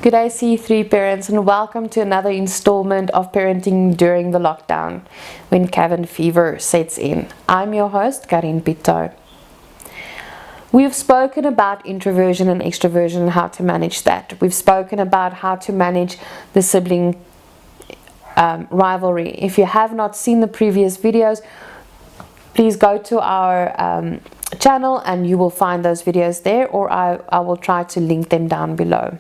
Good day, C3 parents, and welcome to another installment of Parenting During the Lockdown, when cabin fever sets in. I'm your host, Karien Pitout. We've spoken about introversion and extroversion and how to manage that. We've spoken about how to manage the sibling rivalry. If you have not seen the previous videos, please go to our channel and you will find those videos there, or I will try to link them down below.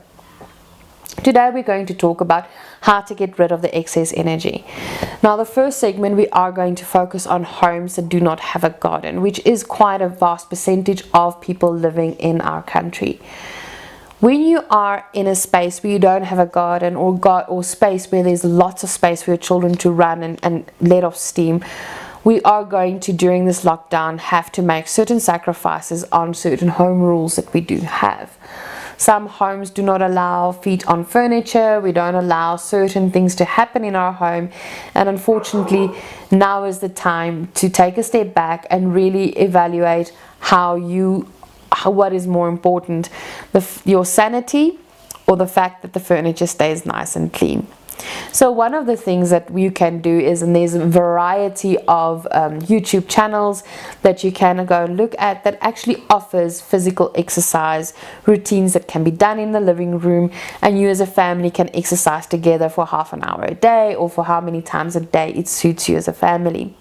Today we're going to talk about how to get rid of the excess energy. Now, the first segment, we are going to focus on homes that do not have a garden, which is quite a vast percentage of people living in our country. When you are in a space where you don't have a garden or space where there's lots of space for your children to run and let off steam, we are going to, during this lockdown, have to make certain sacrifices on certain home rules that we do have. Some homes do not allow feet on furniture. We don't allow certain things to happen in our home, and unfortunately now is the time to take a step back and really evaluate what is more important, your sanity or the fact that the furniture stays nice and clean. So one of the things that you can do is, and there's a variety of YouTube channels that you can go and look at that actually offers physical exercise routines that can be done in the living room, and you as a family can exercise together for half an hour a day or for how many times a day it suits you as a family.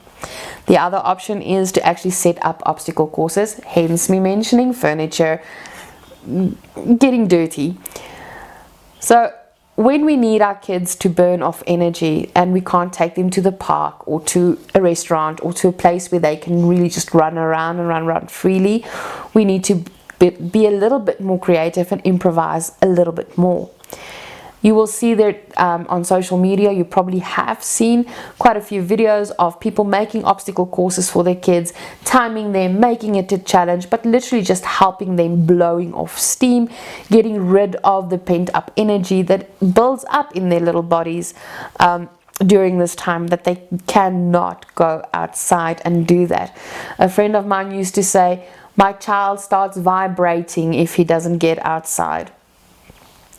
The other option is to actually set up obstacle courses, hence me mentioning furniture getting dirty. So when we need our kids to burn off energy and we can't take them to the park or to a restaurant or to a place where they can really just run around freely, we need to be a little bit more creative and improvise a little bit more. You will see that on social media, you probably have seen quite a few videos of people making obstacle courses for their kids, timing them, making it a challenge, but literally just helping them blowing off steam, getting rid of the pent-up energy that builds up in their little bodies during this time that they cannot go outside and do that. A friend of mine used to say, "My child starts vibrating if he doesn't get outside."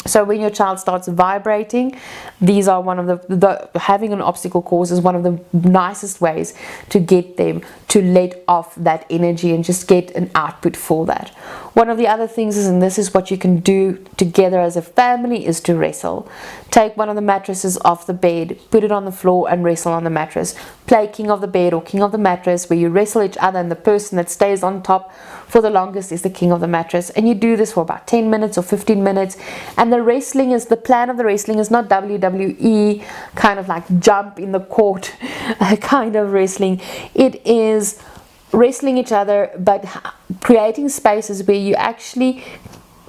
So when your child starts vibrating, these are one of having an obstacle course is one of the nicest ways to get them to let off that energy and just get an output for that. One of the other things is, and this is what you can do together as a family, is to wrestle. Take one of the mattresses off the bed, put it on the floor and wrestle on the mattress. Play king of the bed or king of the mattress, where you wrestle each other and the person that stays on top for the longest is the king of the mattress. And you do this for about 10 minutes or 15 minutes. And the plan of the wrestling is not WWE kind of like jump in the court kind of wrestling. It is wrestling each other, but creating spaces where you actually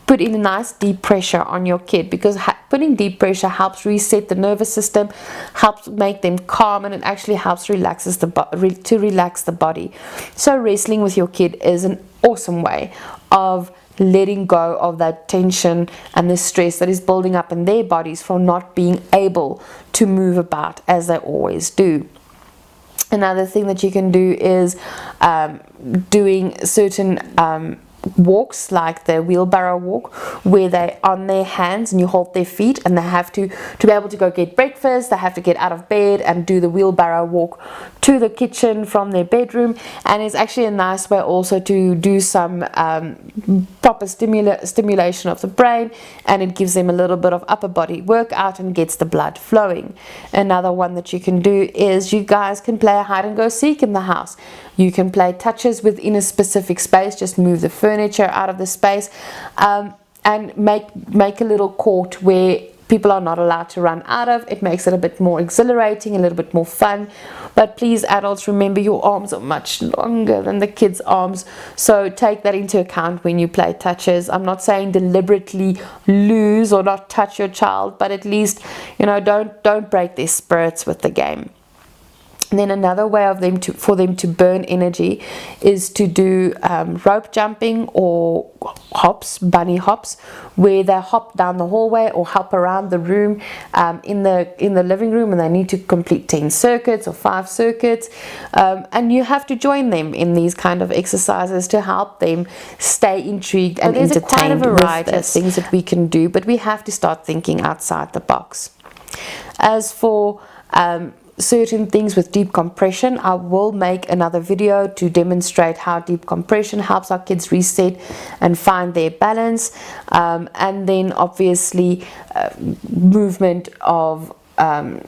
put in a nice deep pressure on your kid, because putting deep pressure helps reset the nervous system, helps make them calm, and it actually helps relax the body. So wrestling with your kid is an awesome way of letting go of that tension and the stress that is building up in their bodies from not being able to move about as they always do. Another thing that you can do is doing certain walks, like the wheelbarrow walk, where they're on their hands and you hold their feet, and they have to be able to go get breakfast, they have to get out of bed and do the wheelbarrow walk to the kitchen from their bedroom. And it's actually a nice way also to do some proper stimulation of the brain, and it gives them a little bit of upper body workout and gets the blood flowing. Another one that you can do is you guys can play a hide and go seek in the house. You can play touches within a specific space, just move the furniture out of the space, and make a little court where people are not allowed to run out of. It makes it a bit more exhilarating, a little bit more fun. But please, adults, remember your arms are much longer than the kids' arms, so take that into account when you play touches. I'm not saying deliberately lose or not touch your child, but at least, don't break their spirits with the game. And then another way for them to burn energy is to do rope jumping or hops, bunny hops, where they hop down the hallway or hop around the room in the living room, and they need to complete 10 circuits or 5 circuits, and you have to join them in these kind of exercises to help them stay intrigued and entertained with the things that we can do. But we have to start thinking outside the box. As for certain things with deep compression, I will make another video to demonstrate how deep compression helps our kids reset and find their balance, and then obviously movement of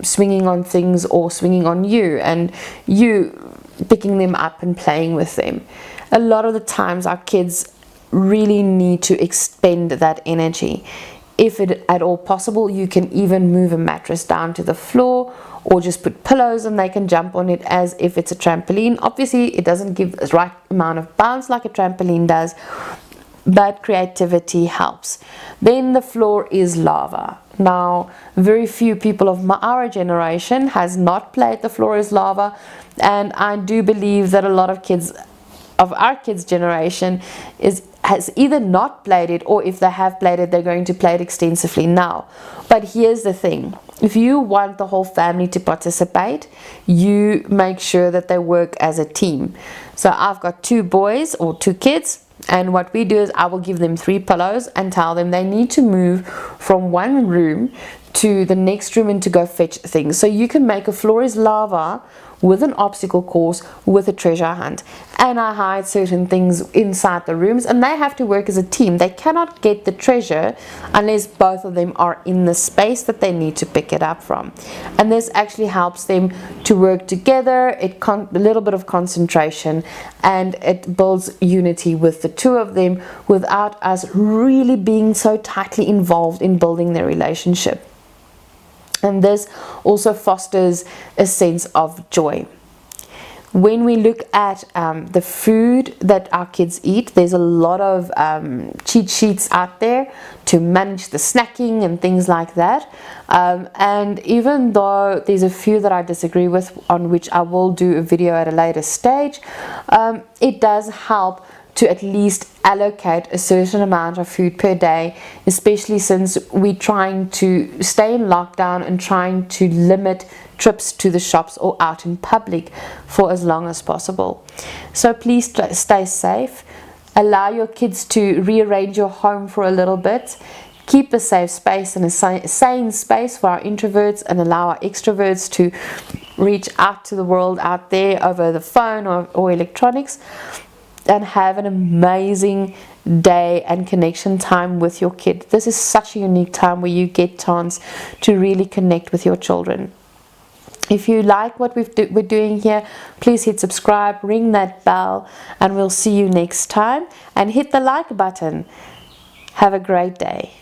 swinging on things or swinging on you, and you picking them up and playing with them. A lot of the times our kids really need to expend that energy. If it at all possible, you can even move a mattress down to the floor, or just put pillows and they can jump on it as if it's a trampoline. Obviously, it doesn't give the right amount of bounce like a trampoline does, but creativity helps. Then the floor is lava. Now, very few people of our generation has not played the floor is lava, and I do believe that a lot of kids of our kids' generation has either not played it, or if they have played it, they're going to play it extensively now. But here's the thing: if you want the whole family to participate, you make sure that they work as a team. So I've got 2 boys or 2 kids, and what we do is I will give them 3 pillows and tell them they need to move from one room to the next room and to go fetch things. So you can make a floor is lava with an obstacle course, with a treasure hunt, and I hide certain things inside the rooms, and they have to work as a team. They cannot get the treasure unless both of them are in the space that they need to pick it up from, and this actually helps them to work together. A little bit of concentration, and it builds unity with the 2 of them without us really being so tightly involved in building their relationship. And this also fosters a sense of joy. When we look at the food that our kids eat, there's a lot of cheat sheets out there to manage the snacking and things like that. And even though there's a few that I disagree with, on which I will do a video at a later stage, it does help to at least allocate a certain amount of food per day, especially since we're trying to stay in lockdown and trying to limit trips to the shops or out in public for as long as possible. So please stay safe. Allow your kids to rearrange your home for a little bit. Keep a safe space and a sane space for our introverts, and allow our extroverts to reach out to the world out there over the phone or electronics. And have an amazing day and connection time with your kid. This is such a unique time where you get chance to really connect with your children. If you like what we're doing here, please hit subscribe, ring that bell, and we'll see you next time. And hit the like button. Have a great day.